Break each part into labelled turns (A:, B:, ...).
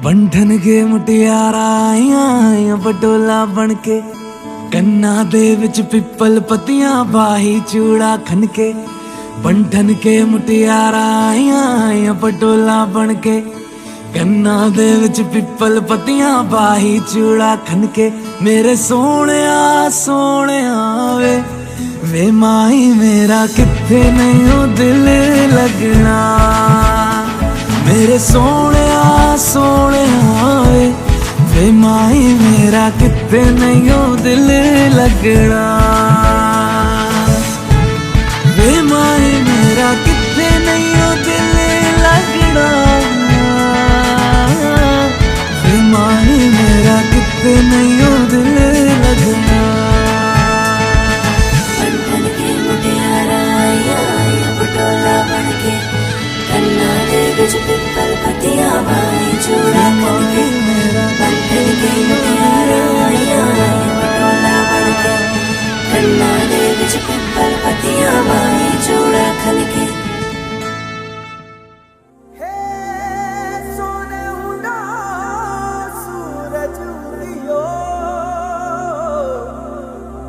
A: बंधन के मुटियारा आईया पटोला बनके कन्ना दे विच पिपल पतियां बाही चूड़ा खनके। बंधन के मुटियारा आईया पटोला बनके कन्ना दे विच पिपल पतियां बाही चूड़ा खनके। मेरे सोहणिया सोहणिया वे माही मेरा किथे नहीं हो दिल लगना। मेरे सोहणिया सोहणिया वे माही मेरा किथे नहीं हो दिल लगना। वे माही मेरा किथे नहीं हो दिल लगना। वे माही मेरा किथे नहीं हो दिल लगना।
B: बंधन के मुटियारा आईया पटोला बनके कन्ना दे विच पिपल पतियां बाही चूड़ा खनके। बंधन के मुटियारा आईया पटोला बनके कन्ना दे विच पिपल पतियां बाही चूड़ा खनके।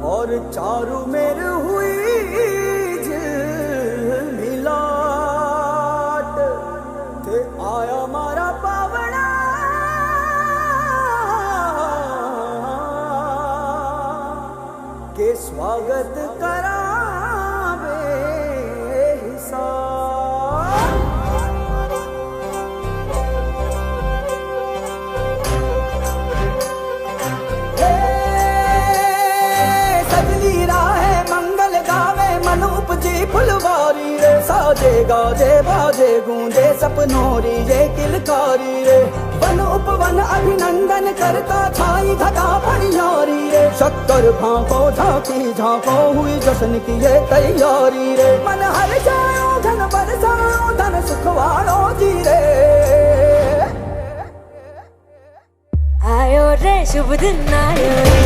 C: और चारू मेर हुई मिलाट ते आया मारा पावना के स्वागत करावे उपजी फुलवारी रे। साजे गाजे बाजे गूंजे सपनोरी ये किलकारी रे। वन उपवन अभिनंदन करता छाई घटा फनियारी रे। शक्कर भांको झांकी झांको हुई जश्न की ये तैयारी रे। मन हर जाओ धन बरसाओ धन सुखवारो जी रे।
B: आयो रे शुभ दिन आयो रे।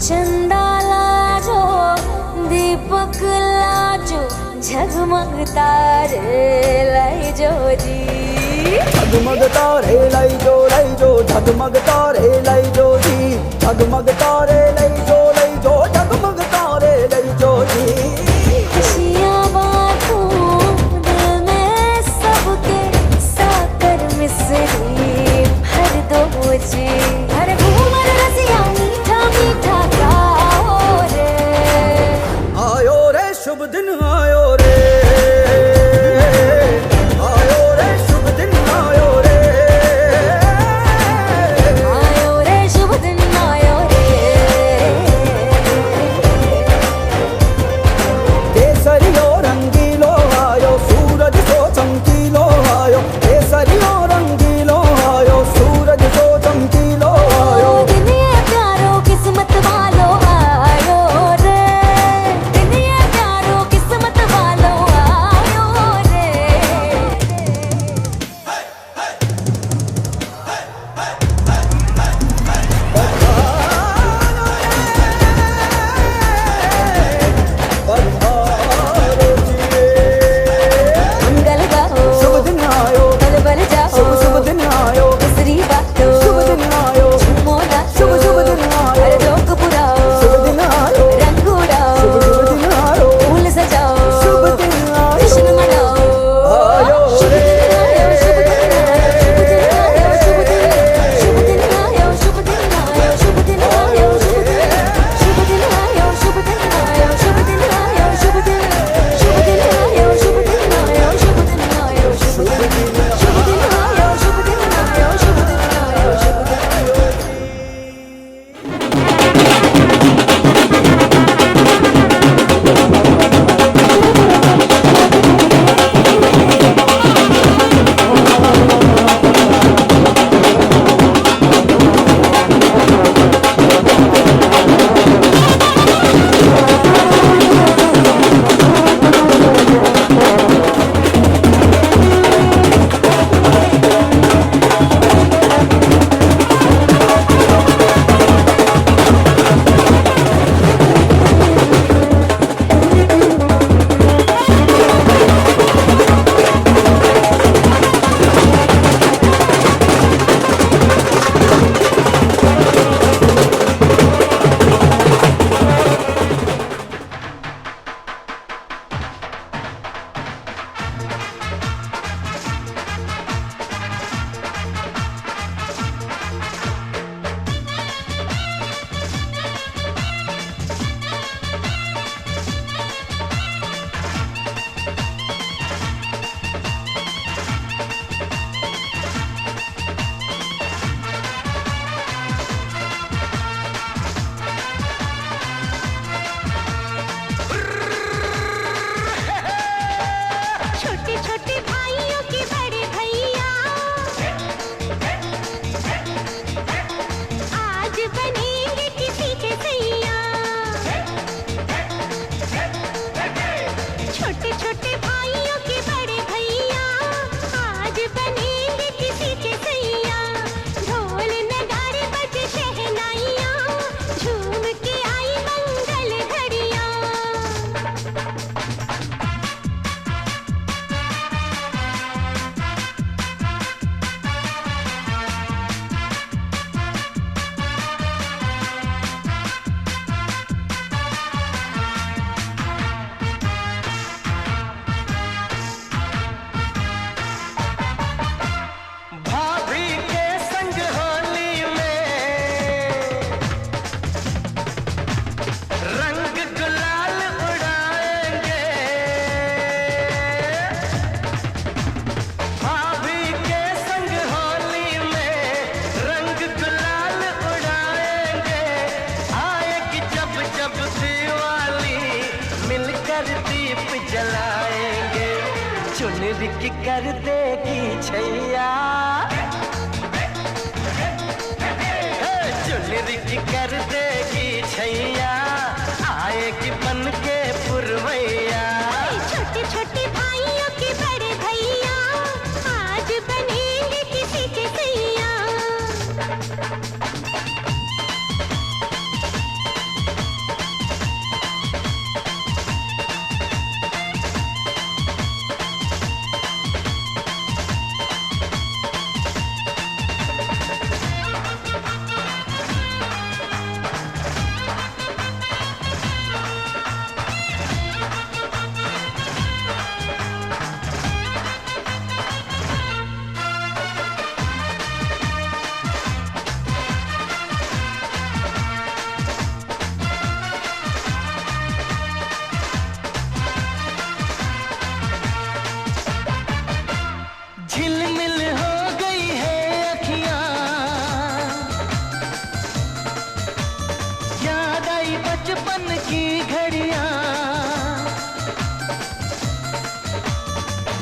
B: चंदा लाजो दीपक लाजो झगमग तारे लाई जो जी।
C: झगमग तारे लाई जो झगमग तारे लाई जो जी। झगमग तारे लाई जो झगमग तारे लाई जो जी।
B: खुशियाँ बांटूं दिल में सबके साकर मिसरी भर दो जी। हर घूमर रसिया मीठा मीठा गाओ रे।
C: आयो रे शुभ दिन आयो रे। आयो रे शुभ दिन आयो रे।
B: आयो रे शुभ दिन आयो रे।
A: रिक कर देगी छैया, रिक कर देगी छैया, आएगी बन के पुरवैया।
B: छोटे छोटे भाइयों के बड़े भैया आज बनेंगे किसी के सैया।
A: झिलमिल हो गई है अखियां, याद आई बचपन की घड़ियां।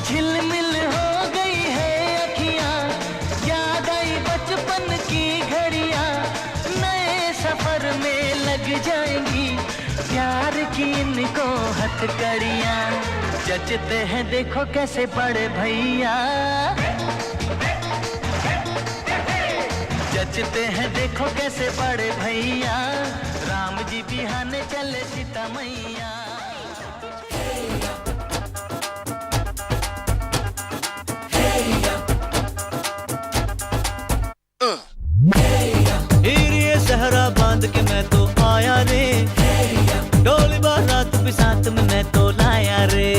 A: झिलमिल हो गई है अखियां, याद आई बचपन की घड़ियां। नए सफर में लग जाएंगी प्यार की इनको हथकड़ियां। जचते हैं देखो कैसे बड़े भैया, जचते हैं देखो कैसे बड़े भैया। राम जी बिहाने चले सीता मैया। हीरे सहरा बांध के मैं तो आया रे, डोली बारात भी साथ में मैं तो लाया रे।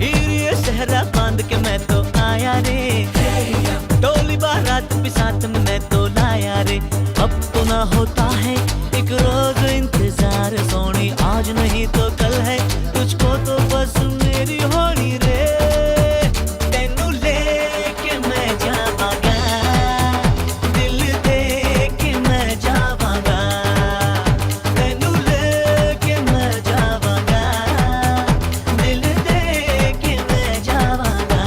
A: हीरे सहरा बांध के मैं तो आया रे, डोली बारात भी साथ में मैं तो लाया रे। अब तो ना होता है एक रोज इंतजार सोनी, आज नहीं तो कल है तुझको तो बस मेरी होनी रे। तेनू लेके मैं जावांगा, दिल दे के मैं जावांगा। तेनू लेके मैं जावांगा, दिल दे के मैं जावांगा।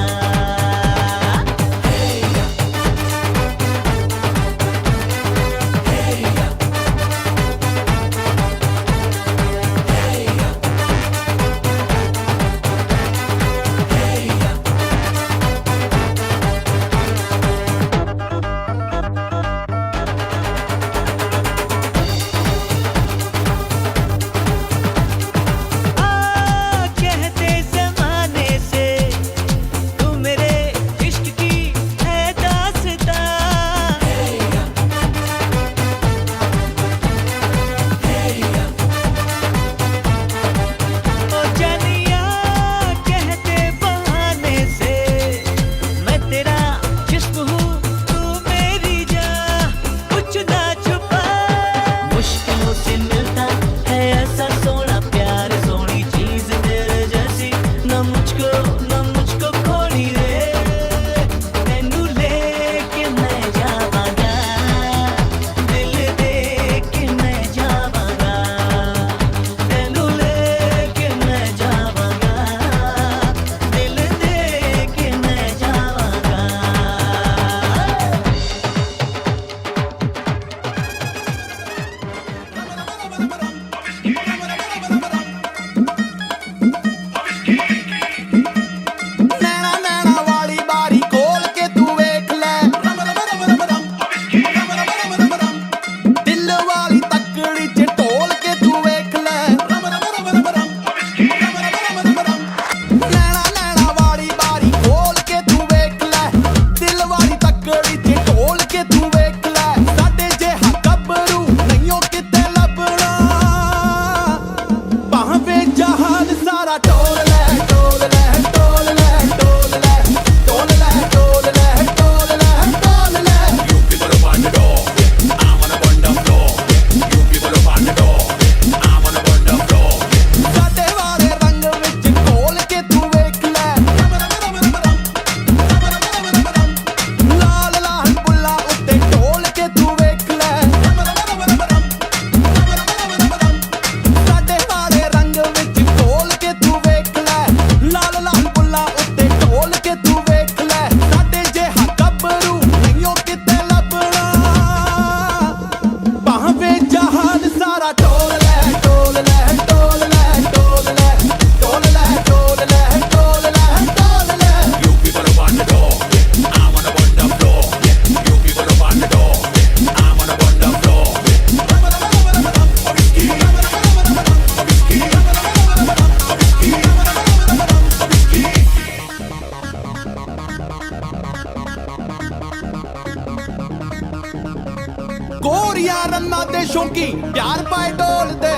D: गोरियां रन्ना दे शौकी प्यार पाए डोल दे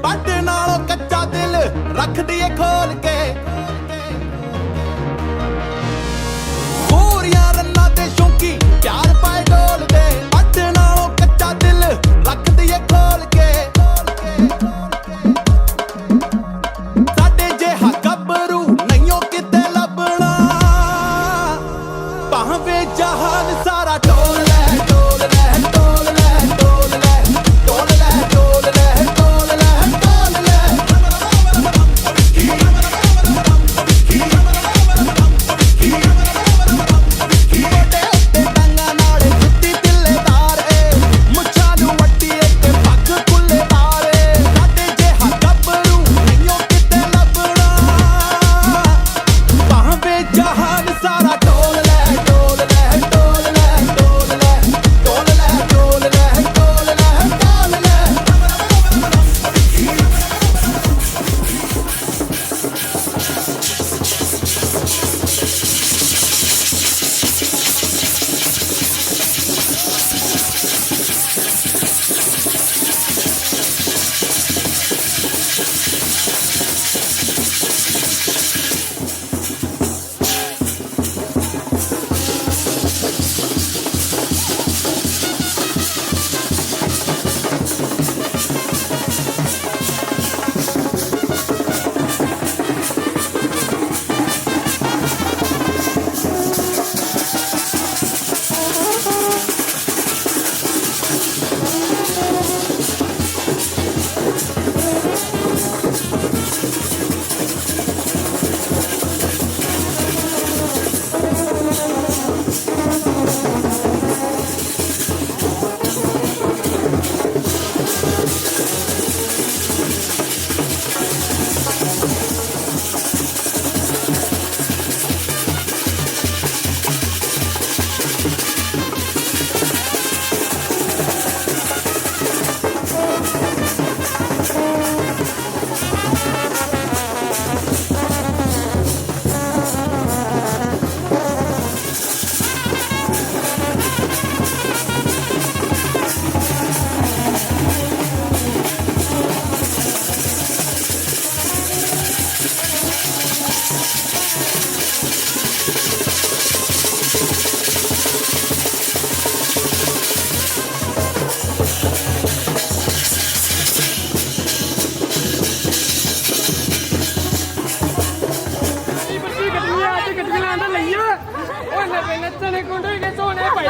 D: बट नालों कच्चा दिल रख दिए खोल के गोरियां रन्ना दे शौकी प्यार पाए डोल दे बट नालों कच्चा दिल रख दिए खोल के साडे जिहा गबरू नहियों किते लभना भावे जहान सारा डोल ले डोल ले डोल ले डोल ले डोल ले डोल ले डोल ले डोल ले मोटे उत्ते टंगा नाल जुत्ती तिल्लेदार मुੱਛਾਂ ਨੂੰ ਵੱਡੀ ਤੇ ਪੱਗ ਕੁੱਲੇਦਾਰ ਸਾਡੇ ਜਿਹਾ ਗੱਭਰੂ ਨਹੀਂਓ ਕਿਤੇ ਲੱਭਣਾ ਭਾਵੇਂ ਜਹਾਨ ਸਾਰਾ ਡੋਲ ਲੈ ਡੋਲ ਲੈ ਡੋਲ ਲੈ ਡੋਲ ਲੈ ਡੋਲ ਲੈ ਡੋਲ ਲੈ ਡੋਲ ਲੈ ਡੋਲ ਲੈ
E: ਨੱਚਣੇ ਕੁੰਡੇ ਕੇ ਸੋਨੇ ਭਾਈ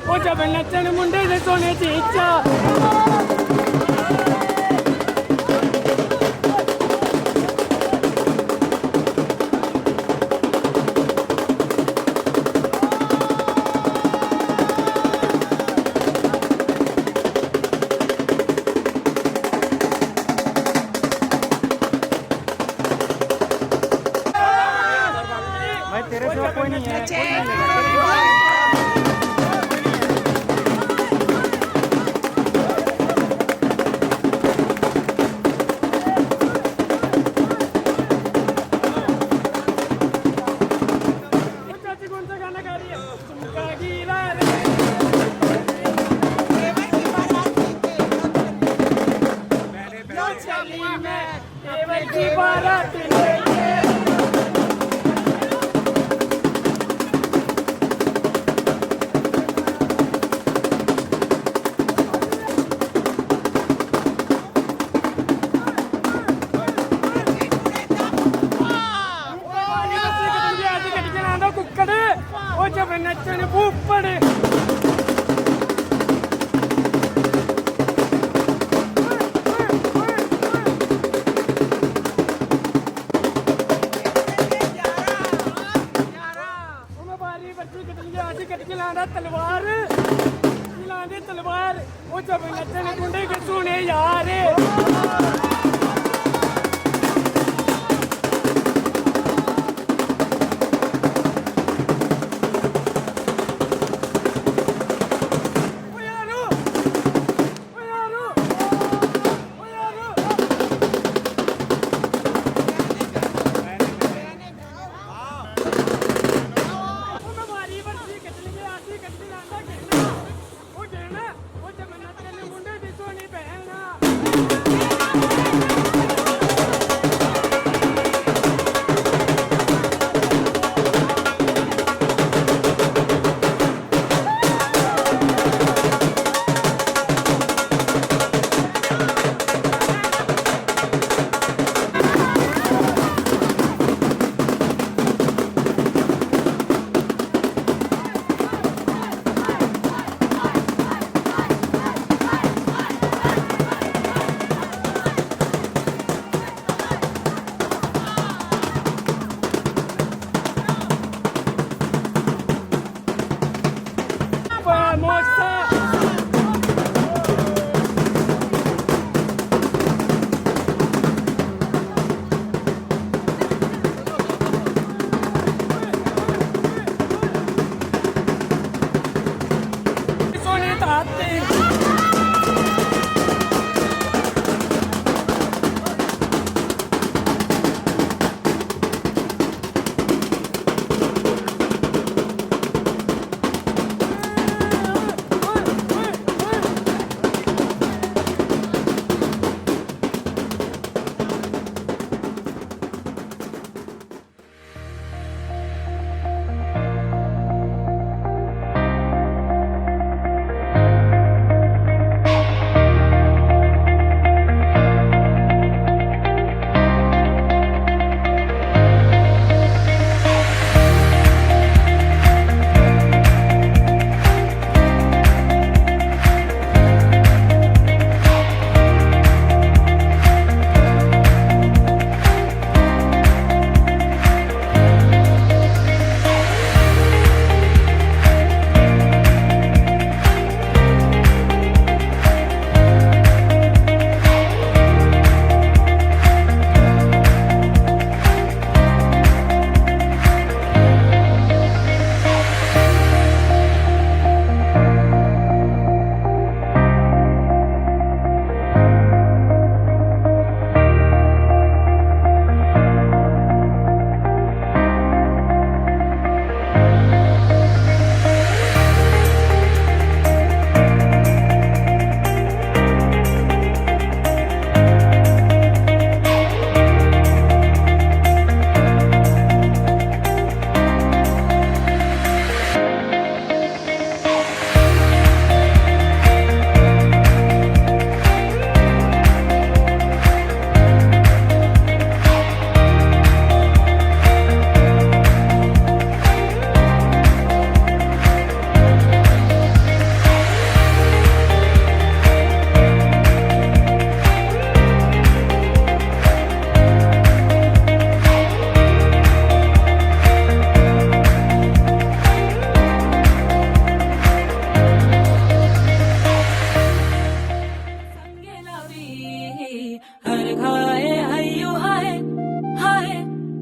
E: ਉਹ ਜਬ ਨੱਚਣ ਮੁੰਡੇ ਦੇ ਸੋਨੇ ਚ ਇੱਛਾ
F: भाई तेरे सिवा कोई नहीं है, कोई नहीं लेगा।
E: चाची कौन सा गाना गा रही है? वाली मैं केवल की बारात लेके कुक्कड़ वो जब नचने भूख पड़े तलवार तलवार वो जब नचने गुंडे के सुने यार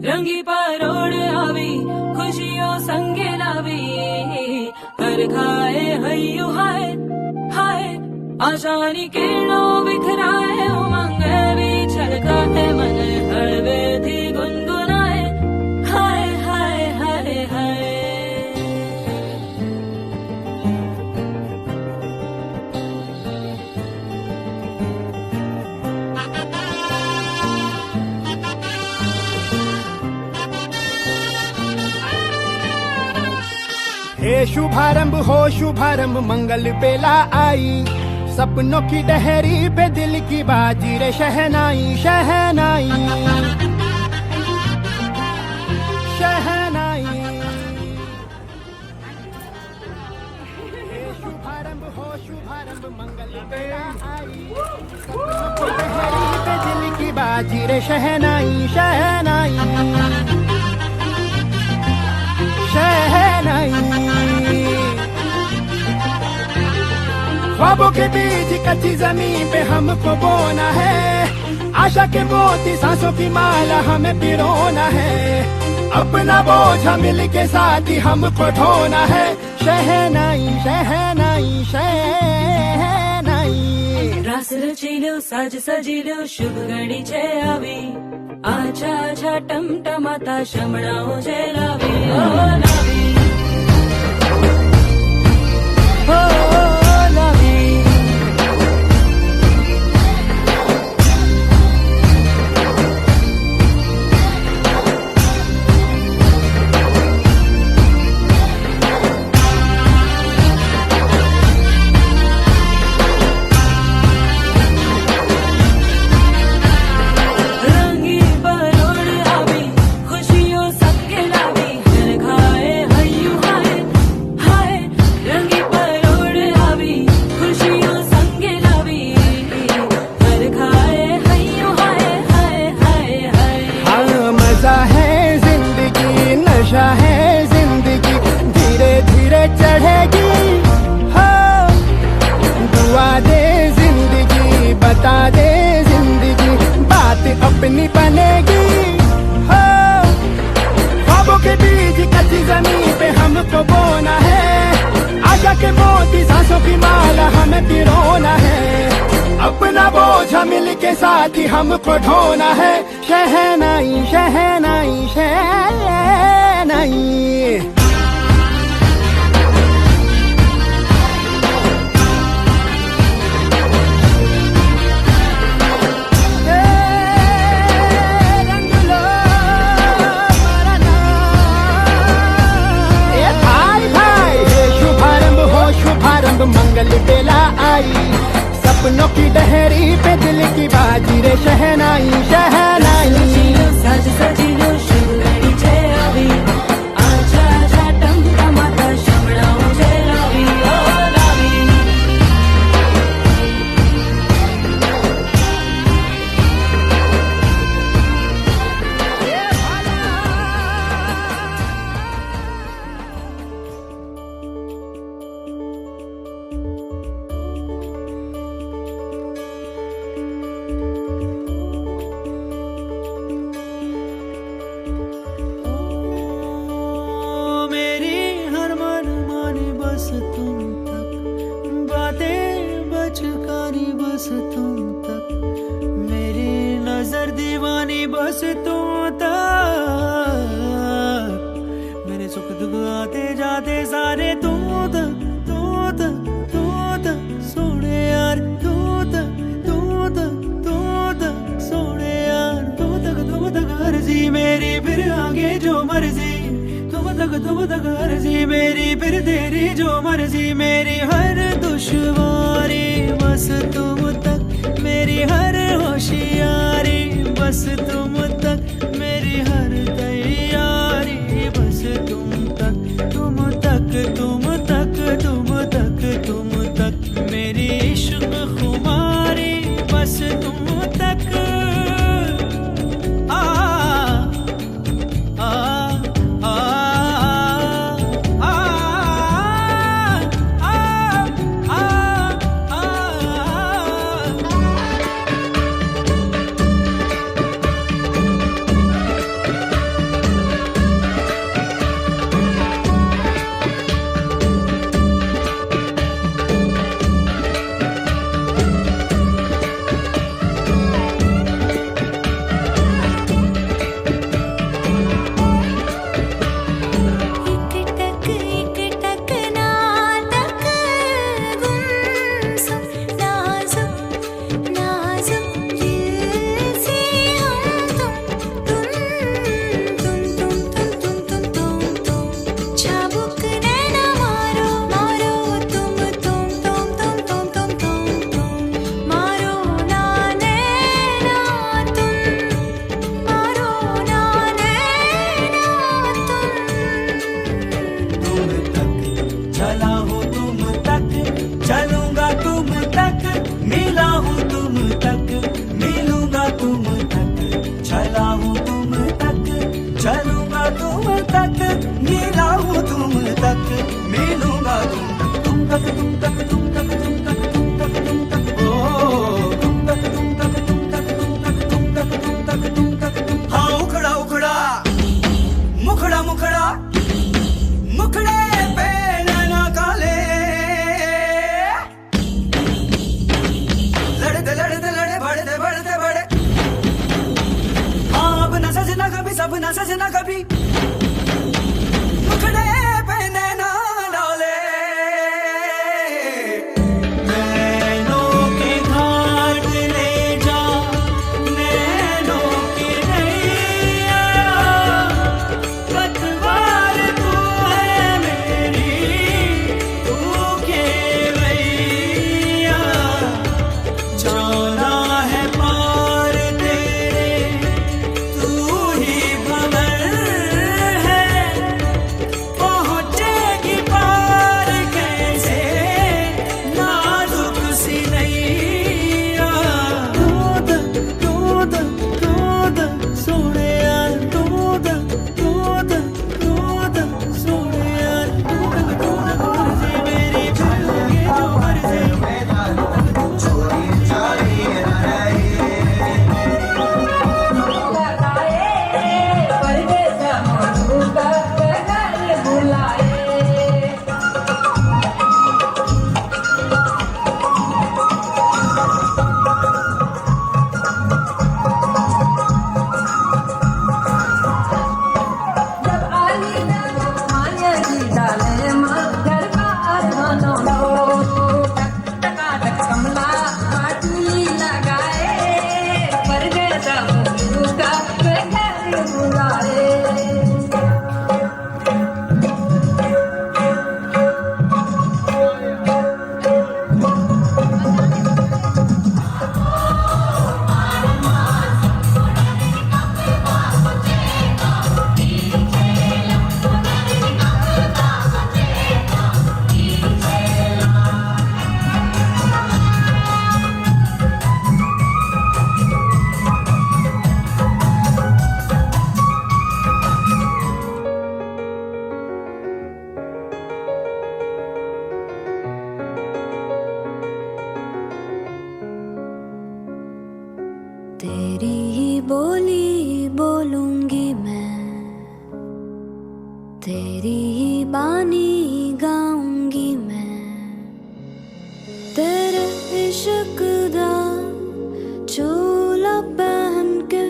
B: रंगी परोड़ आवी खुशियों संगे लावी हर खाए हय्यू हाय हाय आशानी किरणों बिखराए उमंग भी छलकाते मन हळवे थी गुनगुनाए हाय हाय हाय हाय
D: हे शुभारंभ हो शुभारंभ मंगल बेला आई, सपनों की डहरी पे दिल की बाजी रे शहनाई शहनाई शहनाई। हे शुभारंभ हो शुभारंभ मंगल बेला आई, सपनों की डहरी पे दिल की बाजी रे शहनाई शहनाई शहनाई। ख्वाबों के बीच कच्ची जमीन पे हमको बोना है, आशा के मोती सांसों की माला हमें पिरोना है, अपना बोझ मिल के साथ ही हमको ढोना है। शहनाई शहनाई शहनाई।
B: रास रचिलो साज सजिलो शुभ घड़ी छे आवी, आछा आछा टमटमाता शमणाओ छे लावी ओ लावी
A: हो लावी।
D: बता दे जिंदगी बात अपनी बनेगी हो। ख्वाबों के बीच कच्ची जमीन पे हमको बोना है, आशा के मोती सांसों की माला हमें पिरोना है, अपना बोझ मिल के साथ ही हमको ढोना है। शहनाई शहनाई शहनाई। मंगल बेला आई, सपनों की डहरी पे दिल की बाजी रे शहनाई शहनाई।
B: साज सजिलो शुभ घड़ी छे आवी, आछा आछा टमटमाता शमणाओ छे लावी ओ लावी।
A: बस तुम तक मेरी नजर दीवानी, बस तुम तक मेरे सुख दुख आते जाते सारे तुम तक तुम तक तुम तक सोने यार, तुम तक तुम तक तुम तक सोने यार, तुम तक अर्जी मेरी फिर आगे जो मर्जी, तुम तक अर्जी मेरी फिर तेरी जो मर्जी। मेरी हर दुश्वारी बस तुम तक, मेरी हर होशियारी बस तुम तक, मेरी हर तैयारी बस तुम तक, तुम तक तुम तक तुम तक तुम तक, मेरी इश्क खुमारी बस तुम तक। चला हूँ तुम तक, चलूंगा तुम तक, मिला हूँ तुम तक, मिलूंगा तुम तक, चला हूँ तुम तक, चलूंगा तुम तक, मिला हूँ तुम तक, मिलूंगा तुम तक, तुम तक, तुम तक, तुम तक, तुम तक, तुम तक, तुम तक, ओ तुम तक, तुम तक, तुम तक, तुम तक, तुम तक, तुम तक, तुम तक, हाँ उखड़ा उखड़ा मुखड़ा मुखड़ा मुखड़े पे नैना काले, लड़ते लड़ते लड़े बढ़ते बढ़ते बढ़े, हाँ अब न सजना कभी, सब न सजना कभी, मुखड़े पे नैना डाले, नैनों के घाट ले जा, नैनों की नैया, पतवार तू है मेरी, तू खेवैया, जाना है पार तेरे, तू ही भंवर है, पहुंचेगी पार कैसे नाजुक सी नैया, दूध दूध दूध सोनिया, दूध दूध दूध सोनिया, दूध दूध दूध से मेरी फिरोगे जो मर्जी,
B: तेरी ही बोली बोलूंगी मैं, तेरी ही बानी गाऊंगी मैं, तेरे इश्क दा चोला पहन के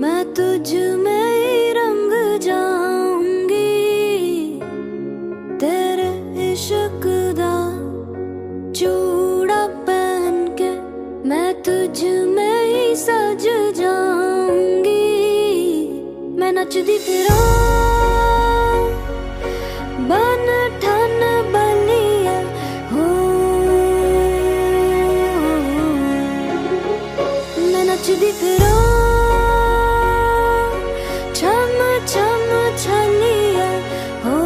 B: मैं तुझ में ही रंग जाऊंगी, तेरे इश्क दा चूड़ा पहन के मैं तुझ में ही सज जाऊंगी, मैं नचदी फिरां बन ठन बलिया हो, मैं नचदी फिरां छम छम छलिया हो,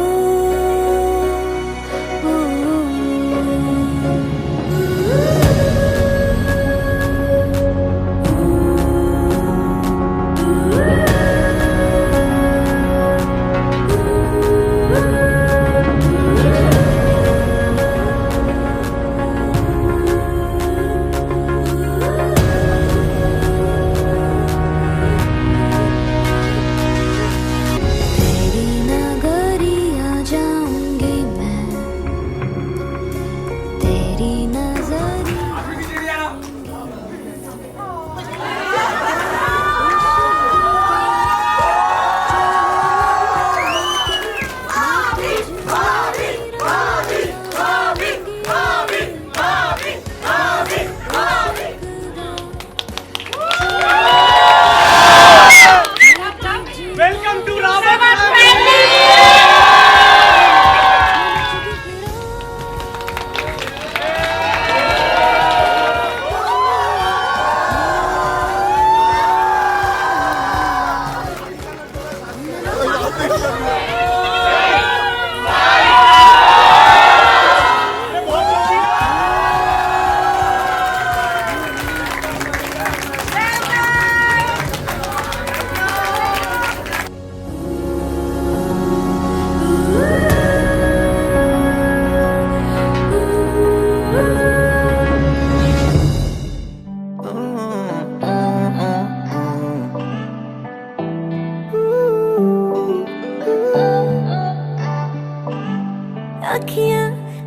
B: अखियां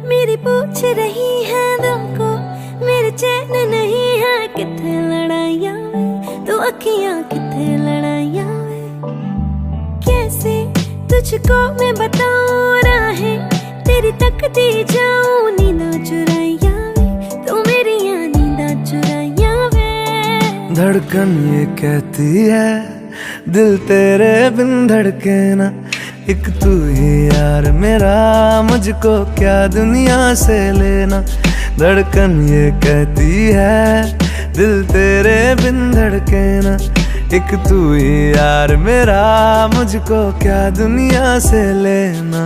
B: मेरी पूछ रही है दिल को, मेरे चैन नहीं है किथे लड़ाइयां वे, तो अखियां किथे लड़ाइयां वे। कैसे तुझको मैं बताऊं राहें तेरी तकती जाऊं, नींदा चुराइयां वे, तो मेरी नींदा चुराइयां वे।
G: धड़कन ये कहती है दिल तेरे बिन धड़के ना, एक तू ही यार मेरा, मुझको क्या दुनिया से लेना। धड़कन ये कहती है दिल तेरे बिन धड़के ना, एक तू ही यार मेरा, मुझको क्या दुनिया से लेना।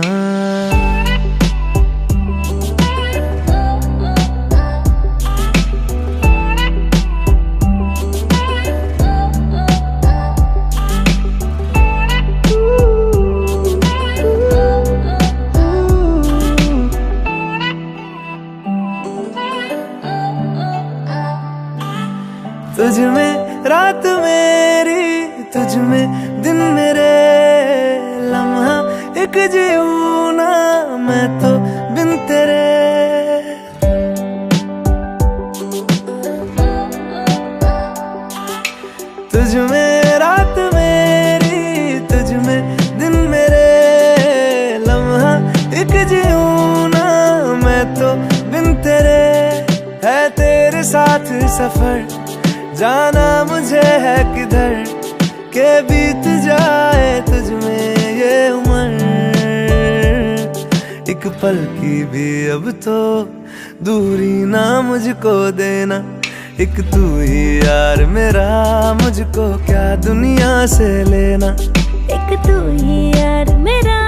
G: तुझ में रात मेरी, तुझ में दिन मेरे, लम्हा एक जीऊं ना मैं तो बिन तेरे। तुझ में रात मेरी, तुझ में दिन मेरे, लम्हा एक जीऊं ना मैं तो बिन तेरे। है तेरे साथ सफर, जाना मुझे है किधर, के बीत जाए तुझ में ये उम्र। एक पल की भी अब तो दूरी ना मुझको देना, एक तू ही यार मेरा, मुझको क्या दुनिया से लेना।
B: एक तू ही यार मेरा,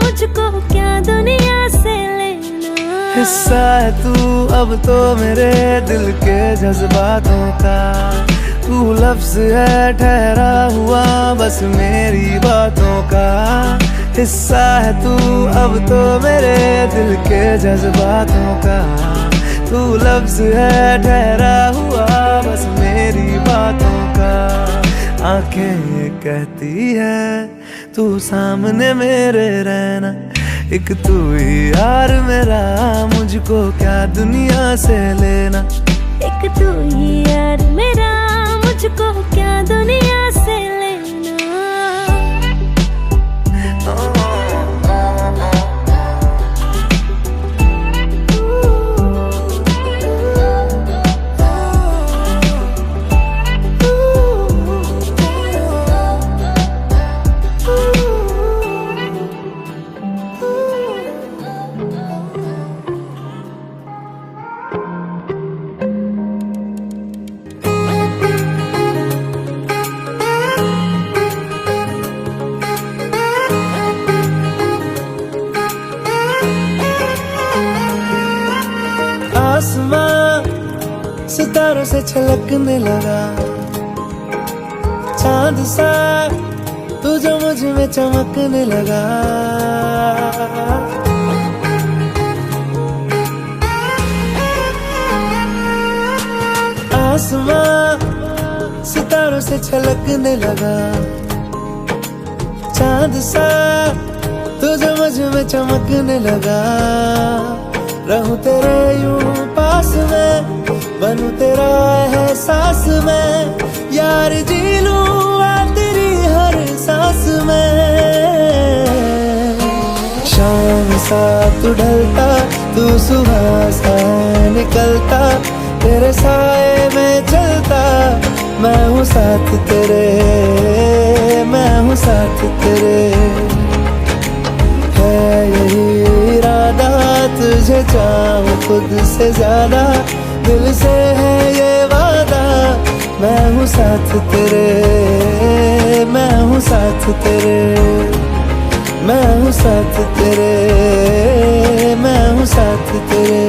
B: मुझको क्या दुनिया से लेना।
G: हिस्सा है तू अब तो मेरे दिल के जज्बातों का, तू लफ्ज है ठहरा हुआ बस मेरी बातों का। हिस्सा है तू अब तो मेरे दिल के जज्बातों का, तू लफ्ज है ठहरा हुआ बस मेरी बातों का। आंखें ये कहती है तू सामने मेरे रहना, एक तू ही यार मेरा, मुझको क्या दुनिया से लेना।
B: एक तू ही यार मेरा, मुझको क्या दुनिया से लेना।
G: आसमां सितारों से छलकने लगा, चांद सा तू जो मुझ में चमकने लगा। आसमां सितारों से छलकने लगा, चांद सा तू जो मुझ में चमकने लगा। रहूं तेरे यूं पास में, बनूं तेरा एहसास में, यार जी लूं तेरी हर सांस में। शाम सा तू ढलता, तू सुबह सा निकलता, तेरे साए में चलता, मैं हूँ साथ तेरे, मैं हूँ साथ तेरे। है यही इरादा तुझे चाहूं खुद से ज्यादा, दिल से है ये वादा, मैं हूँ साथ तेरे, मैं हूँ साथ तेरे, मैं हूँ साथ तेरे, मैं हूँ साथ तेरे।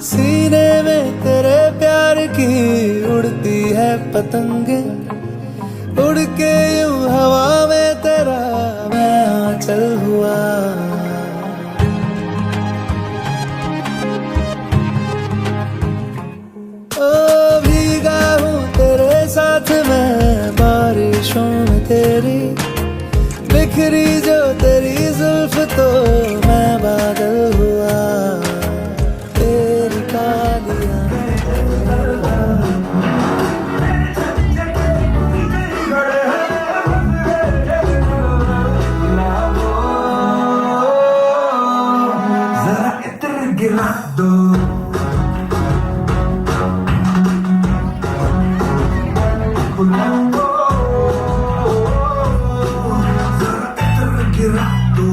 G: See सीने में तेरे प्यार की उड़ती है पतंगे, उड़ के यूं हवा में तेरा मैं आंचल हुआ। ओ भीगा हूँ तेरे साथ मैं बारिशों में तेरी, बिखरी जो तेरी जुल्फ तो मैं बादल हुआ। तेरी कालियां
C: जरा इत्र गिरा दो, जरा इत्र गिरा दो।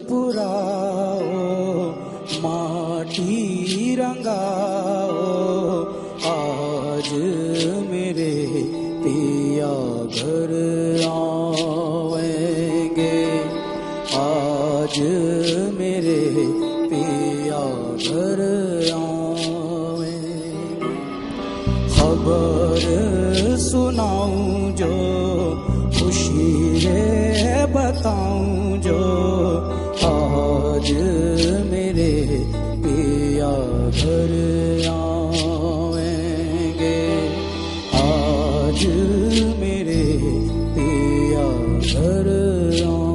C: पुराओ माटी रंगाओ आज मेरे पिया घर आएंगे आज मेरे पिया घर आएंगे खबर सुनाऊं जो खुशी रे बताऊं जो आज मेरे पिया घर आएंगे आज मेरे पिया घर आएंगे।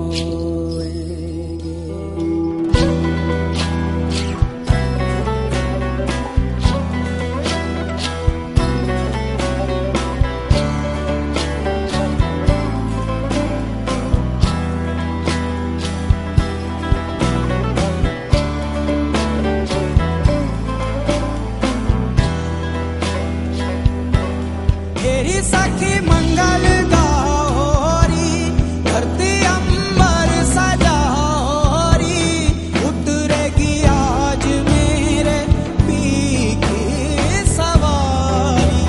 C: तेरी सखी मंगल गौरी धरती अंबर सजारी उतरेगी आज मेरे पी की सवारी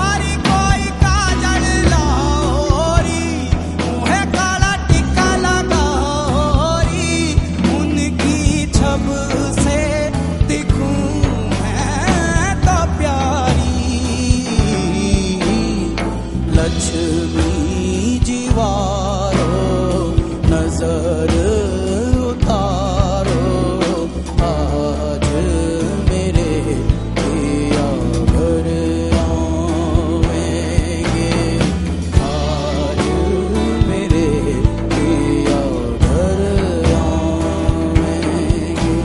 C: आरी कोई काजल लाओरी मुँहे काला टिक्का लगाओरी उनकी छब से दिखूं मैं तो प्यारी लक्ष्मी जीवारो नजर उतारो आज मेरे पिया घर आएंगे आज मेरे पिया घर आएंगे।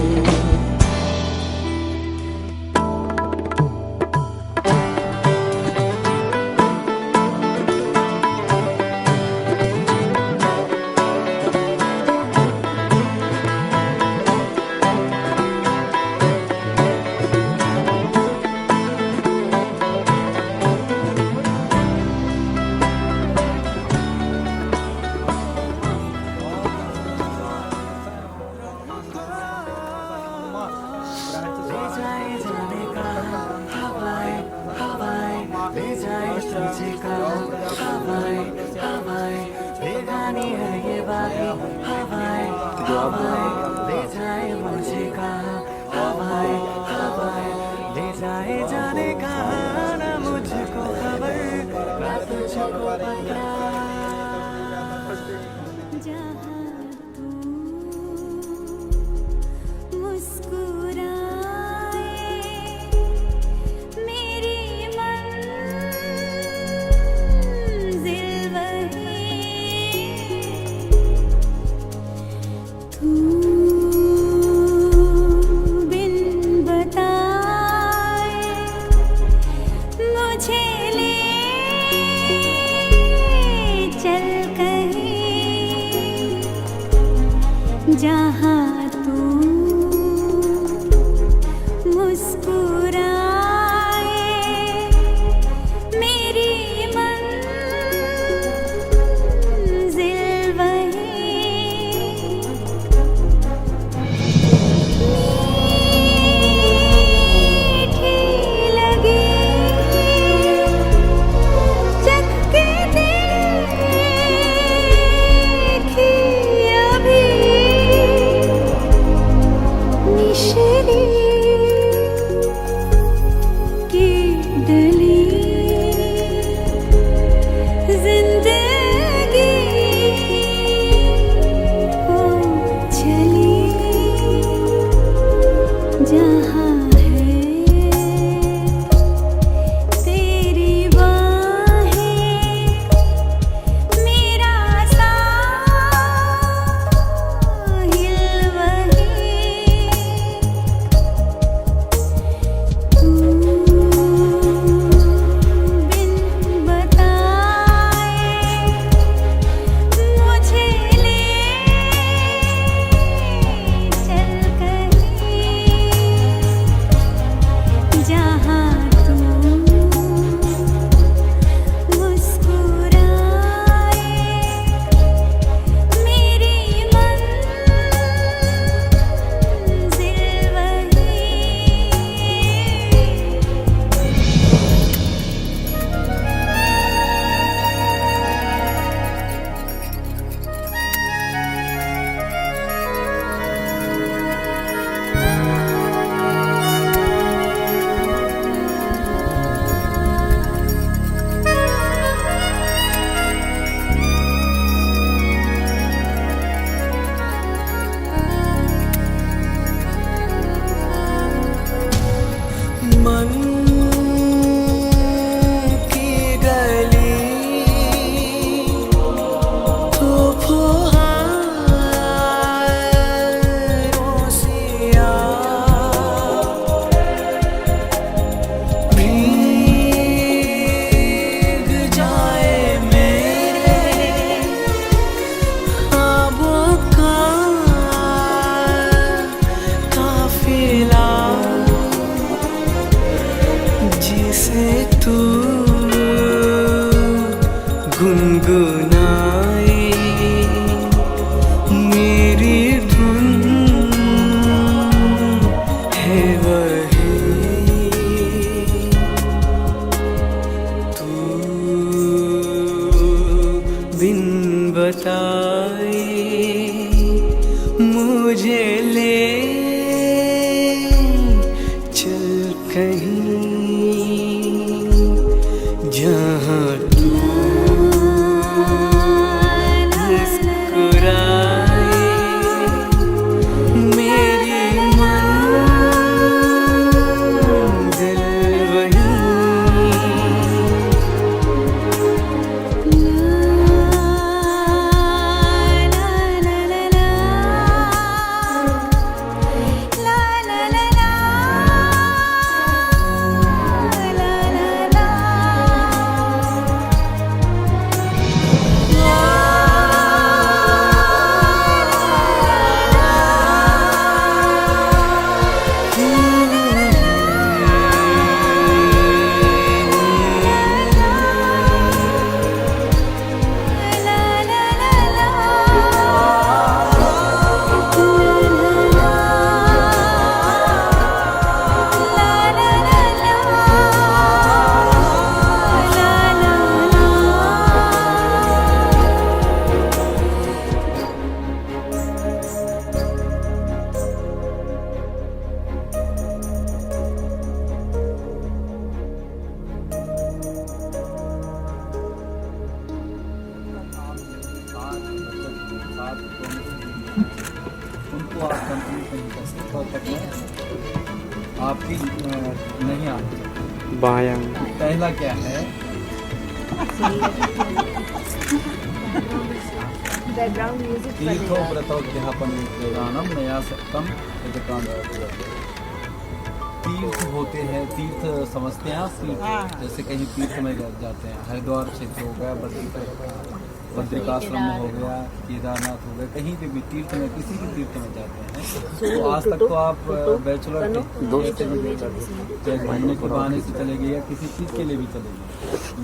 B: बेगानी है ये बाकी हवाएं हवाएं ले जाए मुझे कहाँ हवाएं हवाएं ले जाए जाने कहाँ ना मुझको खबर ना तुझको पता जहाँ तू मुस्कुराए मेरी मंजिल वही तू जहाँ तू मुस्कुराए मेरी मंजिल वही मीठी लगी जग के देखी अभी मिश्री की डली जिंदगी हो चली जहाँ है तेरी बाहें मेरा साहिल वही तू बिन बताए मुझे ले चल कहीं जहाँ तू मुस्कुराए मेरी मंजिल वही
G: मन की गली तो फुहारों सिया भीग जाए मेरे ख्वाबों का काफिला जिसे तू गुनगुनाए मेरी धुन है वही तू बिन बताए मुझे ले चल कहीं जहाँ तू मुस्कुराए मेरी मंजिल वही
H: उनको आप कंप्लीट नहीं कर सकते और तक आपकी नहीं आती।
F: बायां
H: पहला क्या है
E: बैकग्राउंड म्यूजिक
H: तीर्थो व्रतोध्यापन पुराणम नया सप्तम तीर्थ होते हैं, तीर्थ समझते हैं आप? जैसे कहीं तीर्थ में जाते हैं, हरिद्वार क्षेत्र हो गया, बद्रीनाथ, बद्रिकाश्रम हो गया, केदारनाथ हो गया, कहीं पे भी तीर्थ में, किसी भी तीर्थ में जाते हैं तो आज तक तो आप बैचलर चाहे घूमने के बहाने से चले गए या किसी चीज़ के लिए भी चले गए,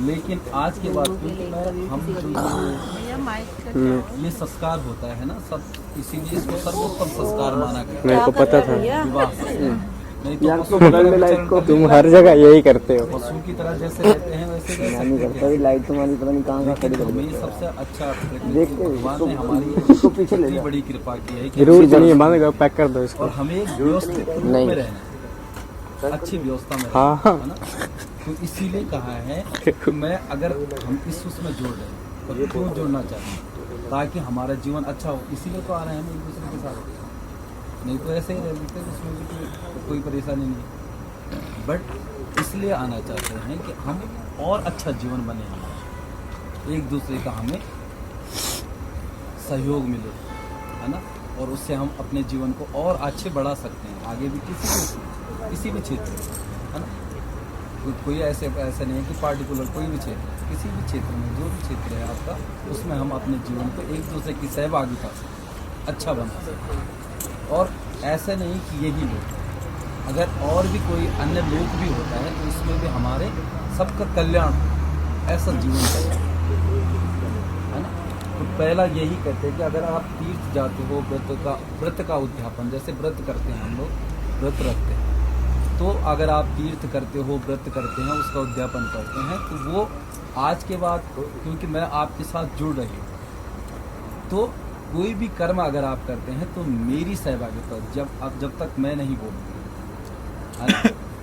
H: लेकिन आज के बाद क्योंकि हम जो ये संस्कार होता है ना सब, इसीलिए इसको सर्वोत्तम संस्कार माना गया।
F: मेरे को पता था।
H: विवाह नहीं तो
F: यार को तुम हर जगह यही करते हो।
H: पशु की तरह जैसे रहते हैं वैसे रह सकते हैं।
F: लाइट तुम्हारी पता नहीं कहाँ
H: लेकिन हमें सबसे अच्छा भगवान ने हमारी
F: पीछे ले
H: इतनी बड़ी कृपा की है कि
F: जरूर चलिए बांध पैक कर दो इसको।
H: और हमें एक व्यवस्थित रूप में रहना, अच्छी व्यवस्था में
F: हाँ
H: रहना, है ना। तो इसीलिए कहा है कि मैं अगर हम इस उसमें जोड़ रहे हैं तो क्यों जोड़ना चाहते हैं, ताकि हमारा जीवन अच्छा हो। इसीलिए तो आ रहे हैं हम एक दूसरे के साथ, नहीं तो ऐसे ही रह लेते उसमें भी कोई परेशानी नहीं। बट इसलिए आना चाहते हैं कि हम और अच्छा जीवन बने, हमारा एक दूसरे का हमें सहयोग मिले, है ना, और उससे हम अपने जीवन को और अच्छे बढ़ा सकते हैं आगे भी किसी भी क्षेत्र में, है ना। कोई ऐसे नहीं है कि पार्टिकुलर कोई भी क्षेत्र, किसी भी क्षेत्र में जो भी क्षेत्र है आपका, उसमें हम अपने जीवन को एक दूसरे की सहभागिता से अच्छा बना सकते हैं। और ऐसा नहीं कि यही लोग, अगर और भी कोई अन्य लोग भी होता है तो इसमें भी हमारे सबका कल्याण, ऐसा जीवन है ना। तो पहला यही कहते हैं कि अगर आप तीर्थ जाते हो, व्रत का उद्यापन, जैसे व्रत करते हैं हम लोग, व्रत रखते हैं, तो अगर आप तीर्थ करते हो, व्रत करते हैं, उसका उद्यापन करते हैं, तो वो आज के बाद, क्योंकि मैं आपके साथ जुड़ रही हूँ, तो कोई भी कर्म अगर आप करते हैं तो मेरी सहभागिता, जब तक मैं नहीं बोलूँगी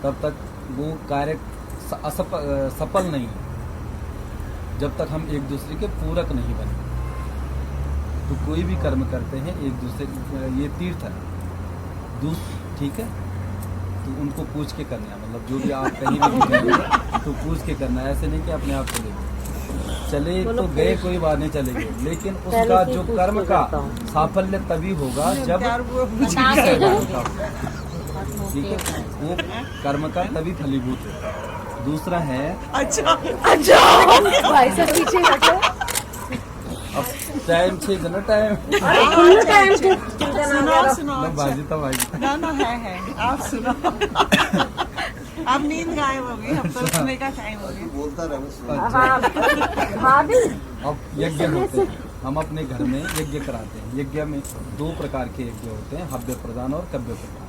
H: तब तक वो कार्य सफल नहीं है, जब तक हम एक दूसरे के पूरक नहीं बने। तो कोई भी कर्म करते हैं एक दूसरे, ये तीर्थ है, ठीक है, तो उनको पूछ के करना है, मतलब जो भी आप कहीं भी जाएंगे तो पूछ के करना है। ऐसे नहीं कि अपने आप चले तो गए, कोई बात नहीं, चले गए, लेकिन उसका जो कर्म का साफल्य तभी होगा जब ठीक है, वो कर्म का तभी फलीभूत है। दूसरा है अब टाइम छे ना, टाइम बाजी तो बाजी
E: ना है, आप सुनो। अब नींद गायब हो गई, अब तो सुनने का टाइम हो गया।
H: अब यज्ञ होते हैं, हम अपने घर में यज्ञ कराते हैं। यज्ञ में दो प्रकार के यज्ञ होते हैं, हव्य प्रदान और कव्य प्रदान।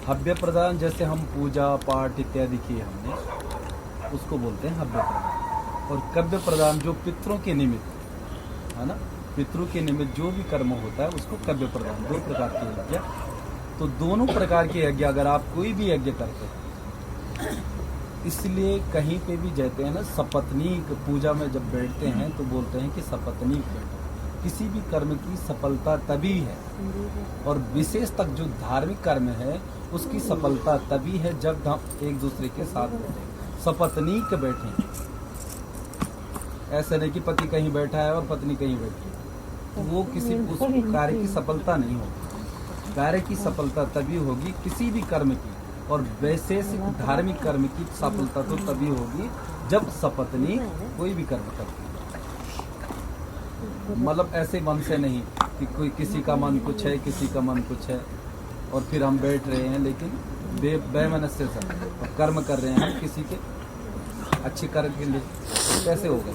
H: हव्य प्रदान जैसे हम पूजा पाठ इत्यादि किए हमने, उसको बोलते हैं हव्य प्रदान। और कव्य प्रदान जो पितरों के निमित्त, है ना, पितरों के निमित्त जो भी कर्म होता है उसको कव्य प्रदान। दो प्रकार के यज्ञ, तो दोनों प्रकार के यज्ञ अगर आप कोई भी यज्ञ करते हैं, इसलिए कहीं पे भी जाते हैं ना, सपत्नीक पूजा में जब बैठते हैं तो बोलते हैं कि सपत्नीक बैठो। किसी भी कर्म की सफलता तभी है, और विशेष तक जो धार्मिक कर्म है उसकी सफलता तभी है जब हम एक दूसरे के साथ बैठे, सपत्नीक बैठे। ऐसा नहीं कि पति कहीं बैठा है और पत्नी कहीं बैठी है, तो वो किसी उस कार्य की सफलता नहीं होगी। कार्य की सफलता तभी होगी किसी भी कर्म की, और विशेष धार्मिक कर्म की सफलता तो तभी होगी जब सपत्नी कोई भी कर्म करती है। मतलब ऐसे मन से नहीं कि कोई किसी का मन कुछ है, किसी का मन कुछ है, और फिर हम बैठ रहे हैं लेकिन बेमनस्य से और कर्म कर रहे हैं हम किसी के अच्छे कर्म के लिए, तो कैसे होगा?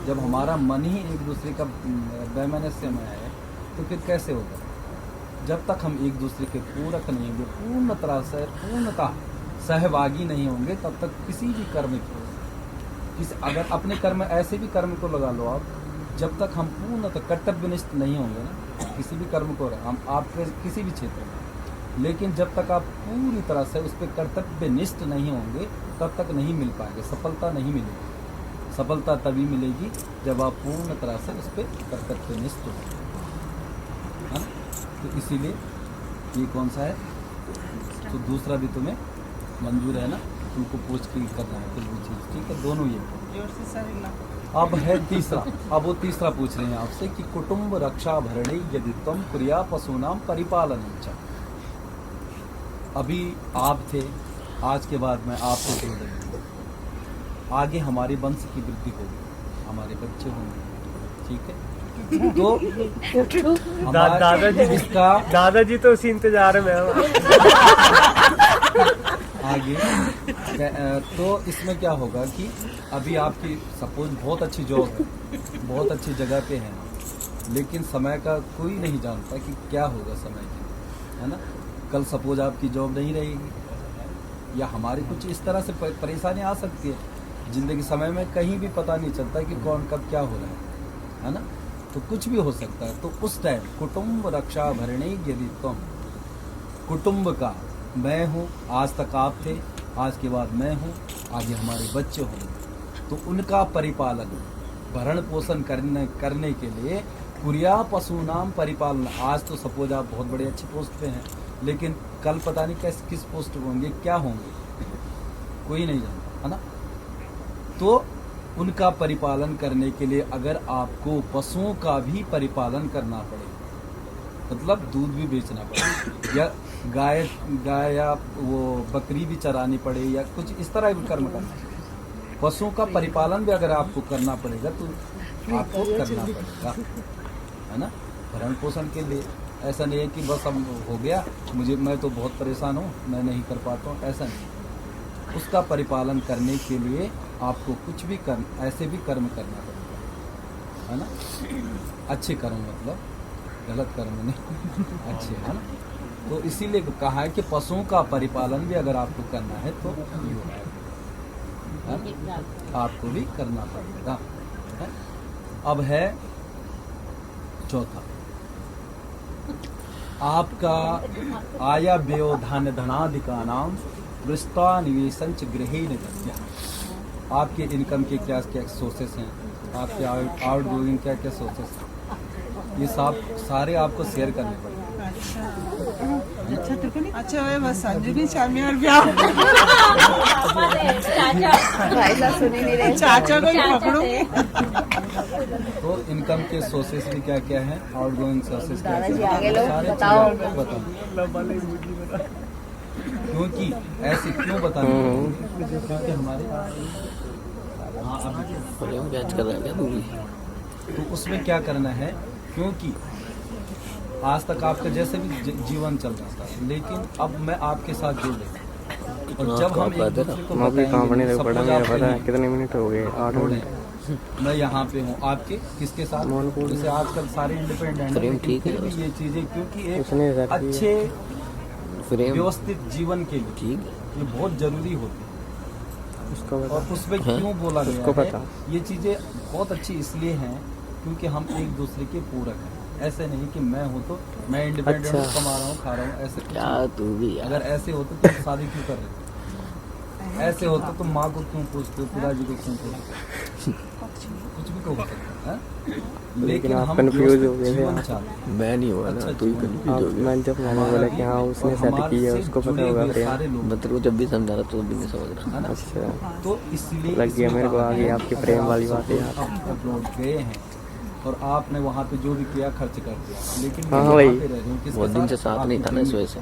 H: जब हमारा मन ही एक दूसरे का बेमनस्य में है तो फिर कैसे होगा? जब तक हम एक दूसरे के पूरक नहीं होंगे, पूर्णतः सहभागी नहीं होंगे, तब तक किसी भी कर्म की, अगर अपने कर्म ऐसे भी कर्म को लगा लो आप, जब तक हम पूर्णतः कर्तव्यनिष्ठ नहीं होंगे ना, किसी भी कर्म को हम आपके किसी भी क्षेत्र में, लेकिन जब तक आप पूरी तरह से उस पर कर्तव्यनिष्ठ नहीं होंगे तब तक नहीं मिल पाएंगे, सफलता नहीं मिलेगी। सफलता तभी मिलेगी जब आप पूर्ण तरह से उस पर कर्तव्यनिष्ठ होंगे, है ना। तो इसीलिए ये कौन सा है, तो दूसरा भी तुम्हें मंजूर है ना, तुमको पूछ के करना है कुछ भी चीज़, ठीक है, दोनों ये। अब है तीसरा, अब वो तीसरा पूछ रहे हैं आपसे कि कुटुंब रक्षा भरणे यदि तम क्रिया पशुनाम परिपालन। अभी आप थे, आज के बाद मैं आपसे जोड़ रही हूँ, आगे हमारे वंश की वृद्धि होगी, हमारे बच्चे होंगे, ठीक है। तो
F: दादाजी
H: इसका
F: दादाजी तो उसी इंतजार में है।
H: आगे तो इसमें क्या होगा कि अभी आपकी सपोज बहुत अच्छी जॉब है, बहुत अच्छी जगह पे है, लेकिन समय का कोई नहीं जानता कि क्या होगा समय का, है ना। कल सपोज आपकी जॉब नहीं रहेगी या हमारी कुछ इस तरह से परेशानी आ सकती है जिंदगी, समय में कहीं भी पता नहीं चलता कि कौन कब क्या हो रहा है ना। तो कुछ भी हो सकता है। तो उस टाइम कुटुंब रक्षा भरणे यदि तुम, कुटुंब का मैं हूँ, आज तक आप थे, आज के बाद मैं हूँ, आगे हमारे बच्चे होंगे, तो उनका परिपालन भरण पोषण करने के लिए कुरिया पशु नाम परिपालन। आज तो सपोज आप बहुत बड़े अच्छी पोस्ट पे हैं, लेकिन कल पता नहीं किस पोस्ट पे होंगे, क्या होंगे, कोई नहीं जानता, है ना। तो उनका परिपालन करने के लिए अगर आपको पशुओं का भी परिपालन करना पड़े, मतलब दूध भी बेचना पड़े या गाय या वो बकरी भी चरानी पड़े या कुछ इस तरह भी कर्म करना पड़े, पशुओं का परिपालन भी अगर आपको करना पड़ेगा तो आपको करना पड़ेगा, है ना, भरण पोषण के लिए। ऐसा नहीं है कि बस अब हो गया, मैं तो बहुत परेशान हूँ, मैं नहीं कर पाता हूँ, ऐसा नहीं। उसका परिपालन करने के लिए आपको कुछ भी कर्म, ऐसे भी कर्म करना पड़ेगा, है ना। अच्छे कर्म मतलब गलत कर्म नहीं, अच्छे, है ना। तो इसीलिए कहा है कि पशुओं का परिपालन भी अगर आपको करना है तो आपको भी करना पड़ेगा, है? अब है चौथा, आपका आया व्ययो धन धनाधिका नाम वृष्टा निवेशन च गृहे निगत्या। आपके इनकम के क्या क्या सोर्सेस हैं, आपके आउट गोइंग क्या क्या सोर्सेस हैं, ये सब सारे आपको शेयर करने पड़ेंगे।
E: अच्छा भाई बस संजू चामी और ब्याह चाचा को ही पकड़ो।
H: तो इनकम के सोर्सेस भी क्या क्या हैं, आउट गोइंग सोर्सेस क्या क्या हैं, सारे चीजें बताओ। क्योंकि ऐसे क्यों बताना, क्योंकि हमारे तो उसमें क्या करना है, क्योंकि आज तक आपका जैसे भी जीवन चल रहा था, लेकिन अब मैं आपके साथ जुड़ रही, और जब हम एक दूसरे को बताएंगे,
F: कितने मिनट हो गए, 8 मिनट,
H: मैं यहाँ पे हूँ आपके किसके साथ, जैसे आजकल सारे इंडिपेंडेंट हैं, फिर भी ये चीजें क्योंकि एक अच्छे व्यवस्थित जीवन के लिए ये बहुत जरूरी होती है। और उसमें क्यों बोला गया है, ये चीजें बहुत अच्छी इसलिए हैं क्योंकि हम एक दूसरे के पूरक हैं। ऐसे नहीं कि मैं हूँ तो मैं इंडिपेंडेंट हूँ, कमा रहा हूँ, खा रहा हूँ, ऐसे क्या तू भी। अगर ऐसे होते तो शादी क्यों कर रहे, ऐसे होते तो माँ को क्यों पूछते हो, पिताजी को क्यों पूछते, कुछ भी हो सकता है। लेकिन आप कंफ्यूज हो गए थे,
I: मैं नहीं हुआ ना, तू ही कंफ्यूज हो गया।
F: मैं जब मैंने बोला कि हाँ उसने सेट किया है, उसको पता होगा,
I: मैं तेरे को जब भी समझा रहा तो भी नहीं समझ रहा।
F: अच्छा,
H: तो इसलिए
F: लग गया मेरे को आगे आपके प्रेम वाली बातें यार।
H: अपलोड गए हैं और आपने वहाँ पे जो भी किया खर्च कर दिया, लेकिन
F: हाँ
H: मैं
F: भाई,
H: यहाँ पे रह रही हूँ, किसके
I: बहुत दिन से
H: साथ?
I: साथ नहीं था ना, इस वजह से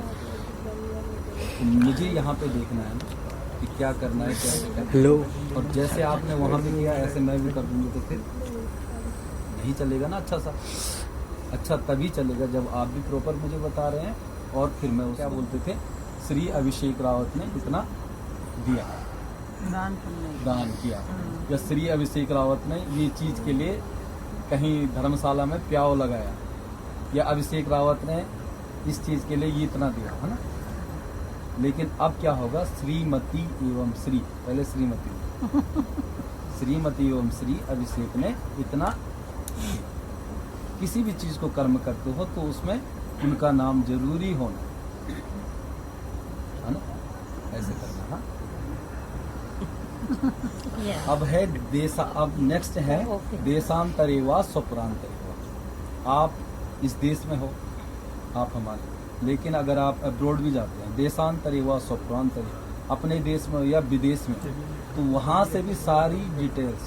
H: तो मुझे यहाँ पे देखना है कि क्या करना है, क्या नहीं।
F: हेलो,
H: और जैसे आपने वहाँ पे किया ऐसे मैं भी कर दूंगी तो फिर नहीं चलेगा ना। अच्छा तभी चलेगा जब आप भी प्रॉपर मुझे बता रहे हैं। और फिर मैं क्या बोलते थे, श्री अभिषेक रावत ने इतना दिया, दान किया, या श्री अभिषेक रावत ने ये चीज़ के लिए कहीं धर्मशाला में प्याव लगाया, या अभिषेक रावत ने इस चीज़ के लिए ये इतना दिया, है ना। लेकिन अब क्या होगा, श्रीमती एवं श्री, पहले श्रीमती एवं श्री अभिषेक ने इतना। किसी भी चीज को कर्म करते हो तो उसमें उनका नाम जरूरी होना, है ना, ऐसे करना। हाँ, अब है अब नेक्स्ट है देशांतरे व स्वप्रांतरे व। आप इस देश में हो, आप हमारे, लेकिन अगर आप अब्रॉड भी जाते हैं, देशांतरे व स्वप्रांतरे, अपने देश में या विदेश में, तो वहाँ से भी सारी डिटेल्स,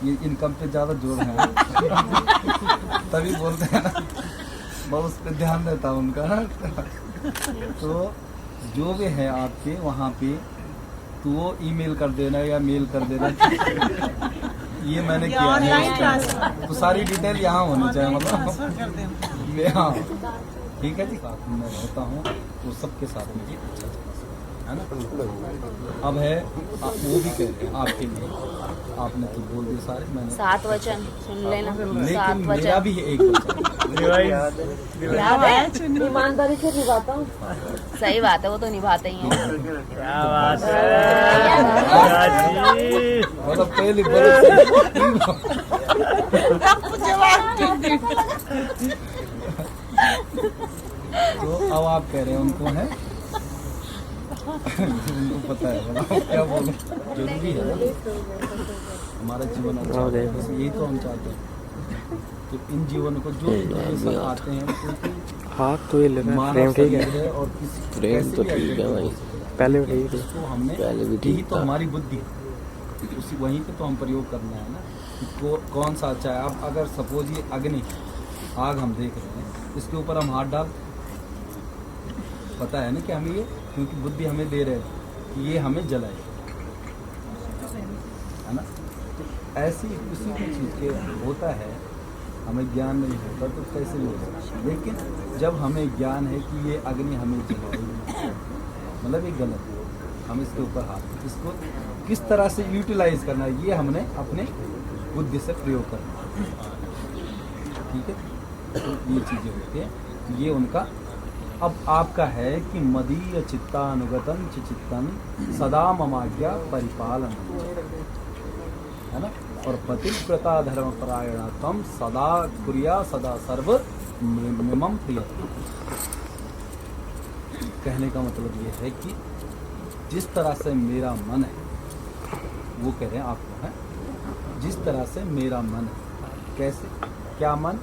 H: ये इनकम पे ज़्यादा जोर है तभी बोलते हैं ना, बहुत उस पर ध्यान देता हूँ उनका। तो जो भी है आपके वहाँ पे, तो वो ईमेल कर देना या मेल कर देना ये मैंने
E: ये
H: किया
E: ऑनलाइन
H: है
E: ट्रांसफर
H: तो सारी डिटेल यहाँ होनी चाहिए मतलब
E: ट्रांसफर कर दें।
H: हाँ ठीक है जी। साथ में मैं रहता हूँ तो सबके साथ मुझे अच्छा चला सकता है ना। अब है वो भी कह रहे हैं आपके लिए, आपने तो बोल दिया सारे, मैंने
J: 7 वचन सुन लेना। 7
H: लेकिन मेरा
J: वचन
H: भी एक वचन
J: याद है, ईमानदारी से निभाता हूँ। सही बात है, वो तो निभाते ही हैं।
F: क्या बात है
H: मतलब पहले बड़े तो अब आप कह रहे हैं उनको है उनको पता है, बताओ क्या बोलूं। जरूरी है हमारा जीवन अच्छा हो, बस यही तो हम चाहते हैं कि इन जीवन को जो सब आते हैं क्योंकि
F: हाथ तो ये लगा
H: मानव
F: फ्रेम ठीक
H: शरीर
F: है,
H: है और किसी
I: फ्रेम तो
H: कैसे भी
I: ठीक है भाई,
F: पहले भी ठीक
H: उसको हमने
I: पहले भी
H: यही
I: ठीक
H: तो
I: था।
H: हमारी बुद्धि है। उसी वहीं पे तो हम प्रयोग करना है ना कि कौन सा अच्छा है। अब अगर सपोज ये अग्नि आग हम देख रहे हैं, इसके ऊपर हम हाथ डाल, पता है ना कि हमें ये, क्योंकि बुद्धि हमें दे रहे हैं कि ये हमें जलाए, है ना। तो ऐसी किसी भी चीज़ के होता है, हमें ज्ञान नहीं होता तो कैसे नहीं हो सकता। लेकिन जब हमें ज्ञान है कि ये अग्नि हमें जलाएगी, मतलब ये गलत है, हम इसके ऊपर हाथ, इसको किस तरह से यूटिलाइज करना है ये हमने अपने बुद्धि से प्रयोग करना है। ठीक है, तो ये चीज़ें होती हैं, ये उनका। अब आपका है कि मदीय चित्तानुगतम चित्तन सदा ममाज्ञा परिपालन, है ना। और पतिव्रता धर्म परायणा तम सदा कुरिया सदा सर्व मिमम प्रिय। कहने का मतलब ये है कि जिस तरह से मेरा मन है, वो कह रहे हैं आपको है, जिस तरह से मेरा मन है, कैसे, क्या मन,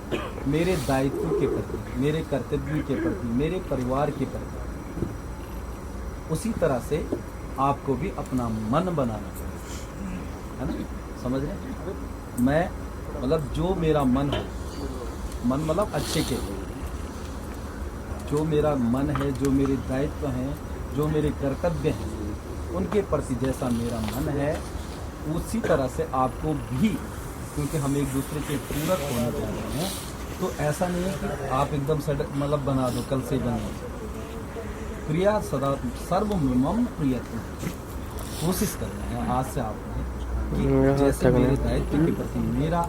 H: मेरे दायित्व के प्रति, मेरे कर्तव्य के प्रति, मेरे परिवार के प्रति, उसी तरह से आपको भी अपना मन बनाना चाहिए, है ना। समझ रहे हैं? मैं मतलब जो मेरा मन है, मन मतलब अच्छे के लिए, जो मेरा मन है, जो मेरे दायित्व हैं, जो मेरे कर्तव्य हैं, उनके प्रति जैसा मेरा मन है उसी तरह से आपको भी, क्योंकि हम एक दूसरे के पूरक होने जा रहे हैं, तो ऐसा नहीं है कि आप एकदम से मतलब बना दो, कल से ही बना दो। प्रिया सदा सर्वमिमम प्रियत्व, कोशिश करना है आज से आपने कि जैसे मेरे दायित्व के प्रति मेरा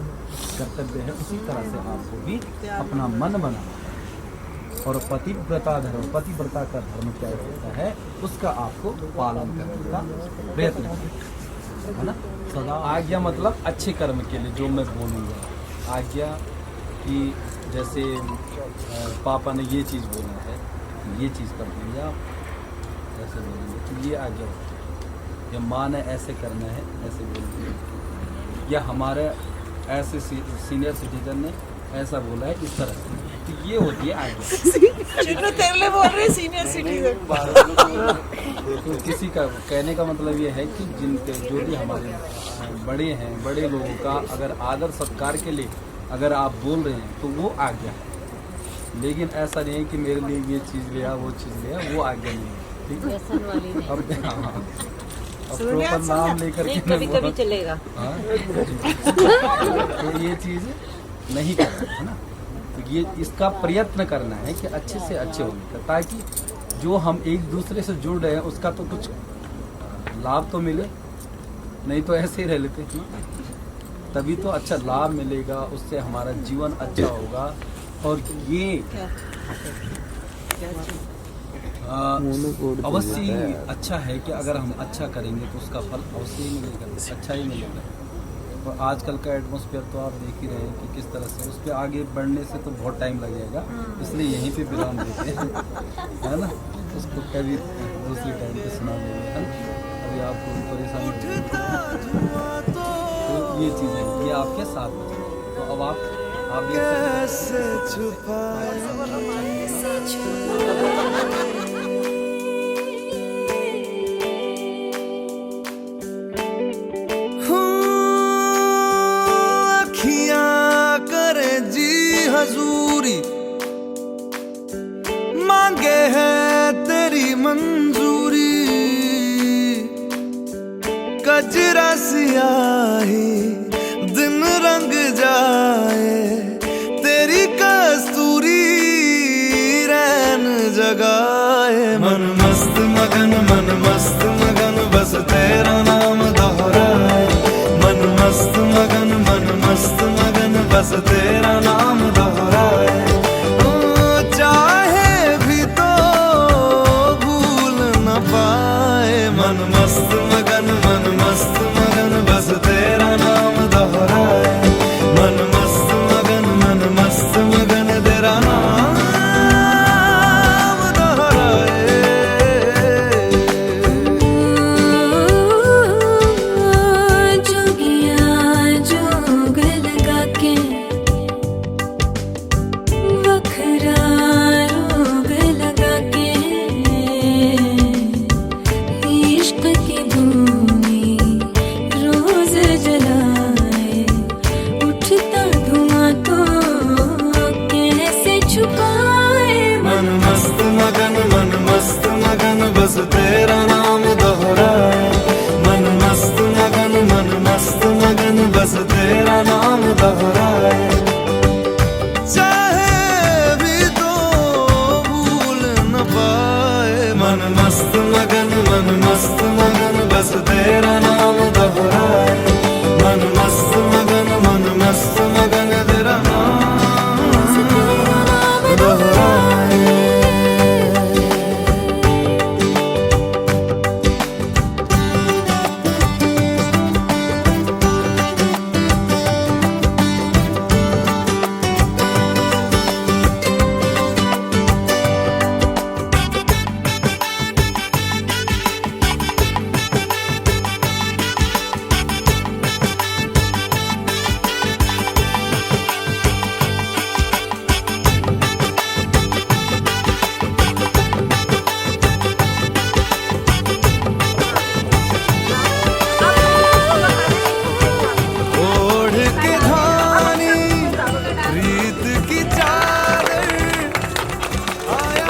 H: कर्तव्य है, उसी तरह से आपको भी अपना मन बनाना है। और पतिव्रता धर्म, पतिव्रता का धर्म क्या होता है, उसका आपको पालन करने का प्रयत्न करना है ना। सदा आज्ञा मतलब अच्छे कर्म के लिए जो मैं बोलूँगा, आज्ञा कि जैसे पापा ने ये चीज़ बोला है, ये चीज़ कर दी, या ऐसे बोलेंगे तो ये आज्ञा होती है, या माँ ने ऐसे करना है ऐसे बोल, या हमारे ऐसे सीनियर सिटीजन ने ऐसा बोला है इस तरह से, तो ये होती है आज्ञा।
E: चिन्नू तेरे लिए बोल रहे सीनियर सिटीजन।
H: तो किसी का कहने का मतलब ये है कि जिनके जो भी हमारे बड़े हैं, बड़े लोगों का अगर आदर सत्कार के लिए अगर आप बोल रहे हैं तो वो आज्ञा है। लेकिन ऐसा नहीं है कि मेरे लिए ये चीज़ लिया, वो चीज़ लिया, वो आज्ञा नहीं है। ठीक है, अब हाँ, अब प्रॉपर नाम लेकर के
J: कभी कभी चलेगा।
H: हाँ, तो ये चीज़ नहीं करना है ना। तो ये इसका प्रयत्न करना है कि अच्छे से अच्छे होने का, ताकि जो हम एक दूसरे से जुड़ रहे हैं उसका तो कुछ लाभ तो मिले, नहीं तो ऐसे ही रह लेते हैं, तभी तो अच्छा लाभ मिलेगा, उससे हमारा जीवन अच्छा होगा। और ये अवश्य ही अच्छा है कि अगर हम अच्छा करेंगे तो उसका फल अवश्य ही मिलेगा, अच्छा ही मिलेगा। और आजकल का एटमॉस्फेयर तो आप देख ही रहे हैं कि किस तरह से, उस पर आगे बढ़ने से तो बहुत टाइम लग जाएगा, इसलिए यहीं पे विराम देते हैं, है ना। उसको कभी दूसरी टाइम पे सुना देंगे, है ना। अभी आपको परेशानी तो ये चीज़ें ये आपके साथ में, तो अब आप
G: हजूरी मांगे है तेरी मंजूरी, कजरा सियाही जगाए, तेरी कस्तूरी रैन जगाए। मन मस्त मगन बस तेरा नाम दोहराए। मन मस्त मगन बस तेरा नाम दोहराए। चाहे भी तो भूल न पाए। मन मस्त मगन बस तेरा नाम दोहराए। मन मस्त मगन तेरा नाम दोहराए।
B: जोगिया जोग लगा के बखरा रोग लगा के इश्क की धूनी रोज जलाए। उठता धुआं तो कैसे छुपाए।
G: मन मस्त मगन बस तेरा नाम दोहराए। मन मस्त मगन बस तेरा नाम दोहराए। चाहे भी तो भूल न पाए। मन मस्त मगन बस तेरा नाम दोहराए। मन मस्त मगन तेरा नाम दोहराए। ओढ़ के धानी रीत की चादर आया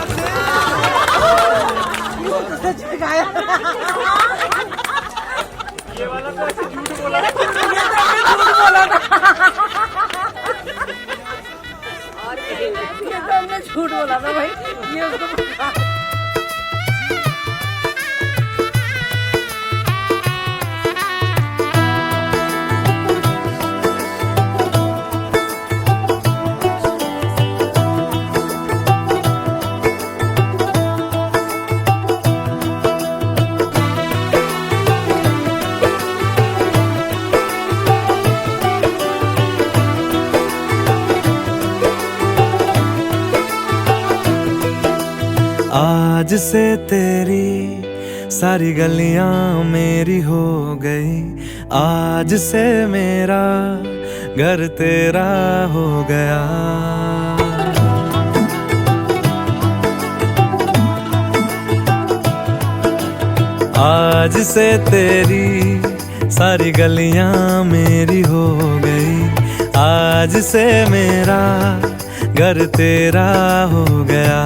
J: झूठ बोला था भाई, ये उसको
G: आज से तेरी सारी गलियां मेरी हो गई। आज से मेरा घर तेरा हो गया। आज से तेरी सारी गलियां मेरी हो गई। आज से मेरा घर तेरा हो गया।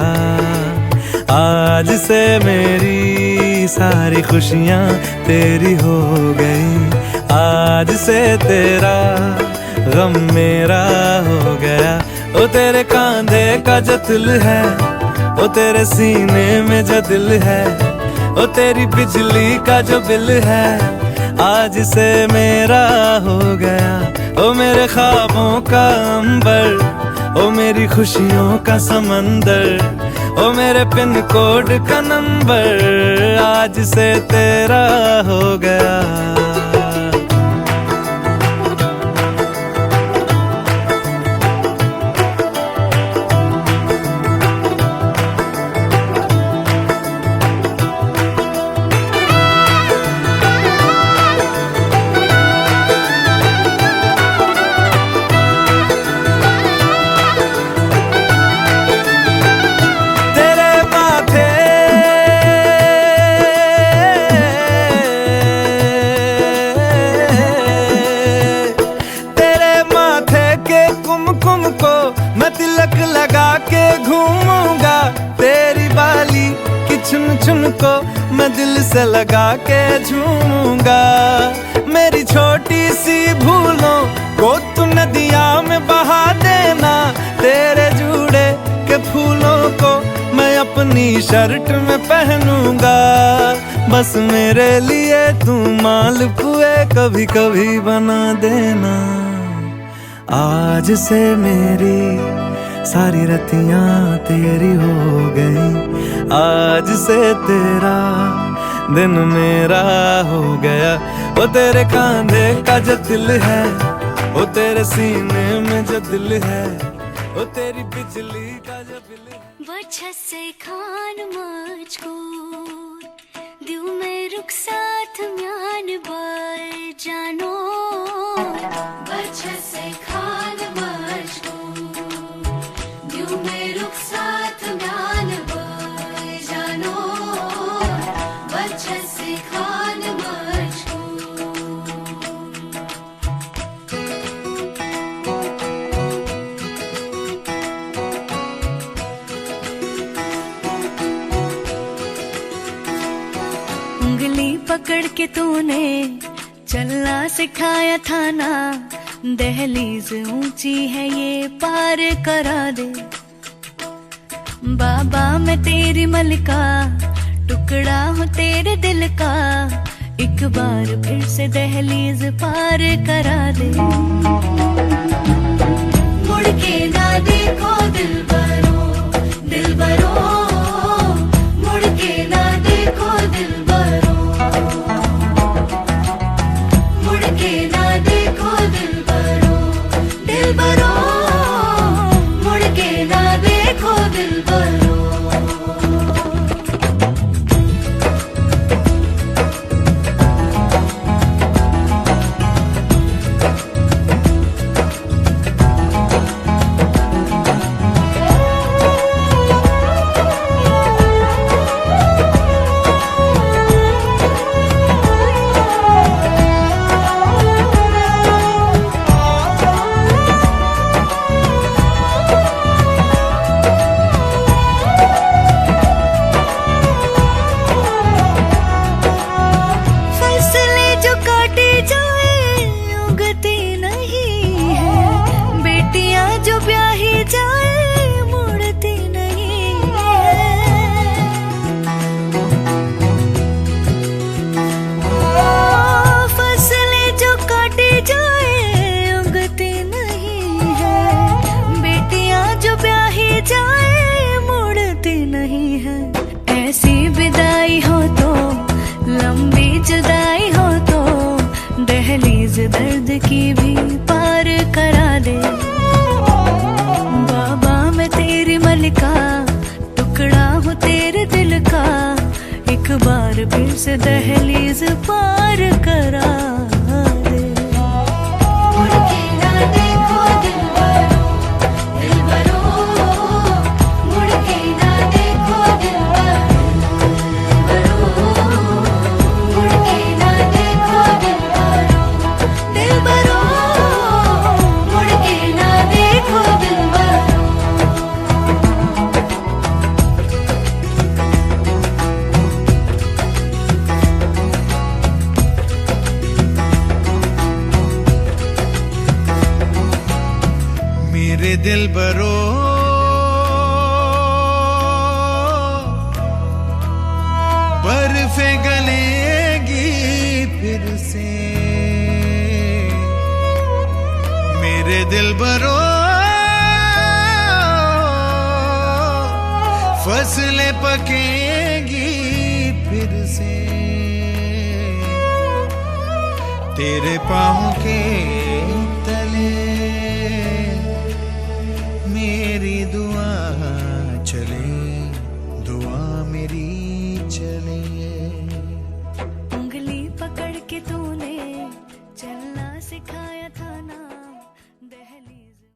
G: आज से मेरी सारी खुशियां तेरी हो गई। आज से तेरा गम मेरा हो गया। ओ तेरे कांधे का जो दिल है, ओ तेरे सीने में जो दिल है, ओ तेरी बिजली का जो बिल है, आज से मेरा हो गया। ओ मेरे ख्वाबों का अंबर, ओ मेरी खुशियों का समंदर, ओ मेरे पिन कोड का नंबर, आज से तेरा हो गया। लगा के घूमूंगा, तेरी बाली की चुन चुन को मैं दिल से लगा के झूमूंगा। मेरे मेरी छोटी सी भूलों को तू नदिया में बहा देना, तेरे जुड़े के फूलों को मैं अपनी शर्ट में पहनूंगा। बस मेरे लिए तू मालपुए कभी कभी बना देना। आज से मेरी सारी रतियां तेरी हो गई, आज से तेरा दिन मेरा हो गया। वो तेरे कांधे का जो दिल है, वो तेरे सीने में जो दिल है, वो तेरी बिजली का जो बिल है।
B: वजह से खान मुझको दियो मैं रुखसात म्यान बार जानो। वजह से खान मुझको दियो मैं रुखसात म्यान बार जानो। वजह से खान मुझको उंगली पकड़ के तूने चलना सिखाया था ना, दहलीज ऊंची है ये पार करा दे। बाबा मैं तेरी मलिका, टुकड़ा हूँ तेरे दिल का, एक बार फिर से दहलीज पार करा दे। मुड़ के ना देखो दिलबरो, दिलबरो मुड़ के ना देखो दिलबरो, मुड़ के ना देखो दिलबरो, दिलबरो मुड़ के ना देखो दिलबरो। दर्द की भी पार करा दे। बाबा मैं तेरी मलिका, टुकड़ा हूँ तेरे दिल का, एक बार फिर से दहलीज पार करा दे। मुड़ के ना देखो दिलबरो, दिलबरो मुड़ के ना देखो दिलबरो, मुड़ के ना देखो दिलबरो, दिलबरो मुड़ के ना देखो दिलबरो।
G: मेरे दिलबरो बर्फे गलेगी फिर से, मेरे दिलबरो फसलें पकेगी फिर से, तेरे पाँव के तले मेरी दुआ चले, दुआ मेरी चले।